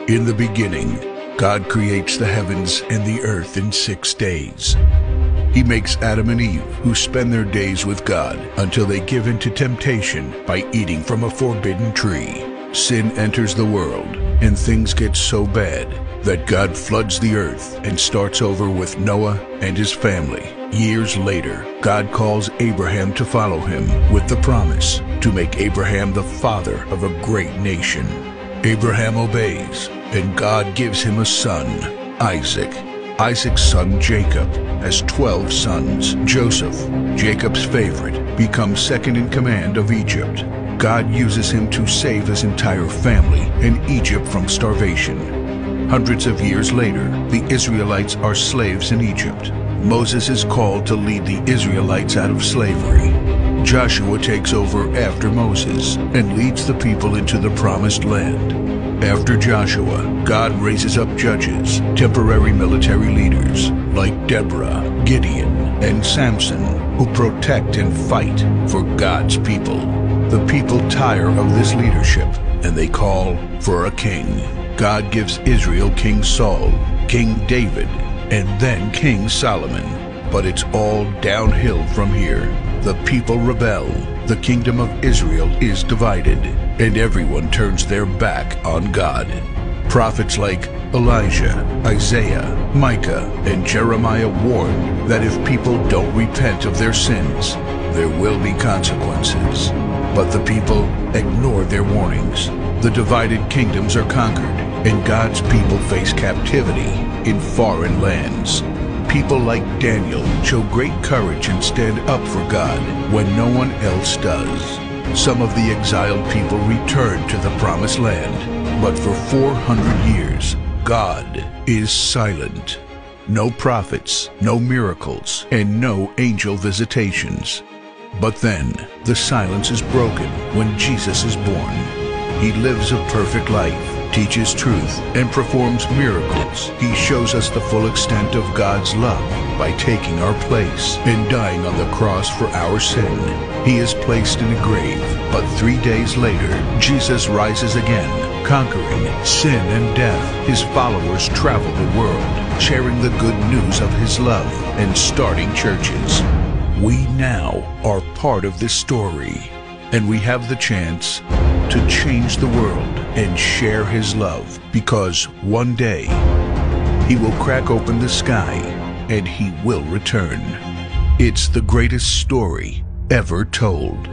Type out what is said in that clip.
In the beginning, God creates the heavens and the earth in 6 days. He makes Adam and Eve, who spend their days with God until they give in to temptation by eating from a forbidden tree. Sin enters the world, and things get so bad that God floods the earth and starts over with Noah and his family. Years later, God calls Abraham to follow him with the promise to make Abraham the father of a great nation. Abraham obeys, and God gives him a son, Isaac. Isaac's son Jacob has 12 sons. Joseph, Jacob's favorite, becomes second in command of Egypt. God uses him to save his entire family and Egypt from starvation. Hundreds of years later, the Israelites are slaves in Egypt. Moses is called to lead the Israelites out of slavery. Joshua takes over after Moses and leads the people into the promised land. After Joshua, God raises up judges, temporary military leaders like Deborah, Gideon, and Samson, who protect and fight for God's people. The people tire of this leadership, and they call for a king. God gives Israel King Saul, King David, and then King Solomon. But it's all downhill from here. The people rebel, the kingdom of Israel is divided, and everyone turns their back on God. Prophets like Elijah, Isaiah, Micah, and Jeremiah warn that if people don't repent of their sins, there will be consequences. But the people ignore their warnings. The divided kingdoms are conquered, and God's people face captivity in foreign lands. People like Daniel show great courage and stand up for God when no one else does. Some of the exiled people return to the promised land, but for 400 years, God is silent. No prophets, no miracles, and no angel visitations. But then, the silence is broken when Jesus is born. He lives a perfect life, teaches truth, and performs miracles. He shows us the full extent of God's love by taking our place and dying on the cross for our sin. He is placed in a grave, but 3 days later, Jesus rises again, conquering sin and death. His followers travel the world, sharing the good news of his love and starting churches. We now are part of this story, and we have the chance to change the world and share his love, because one day he will crack open the sky and he will return. It's the greatest story ever told.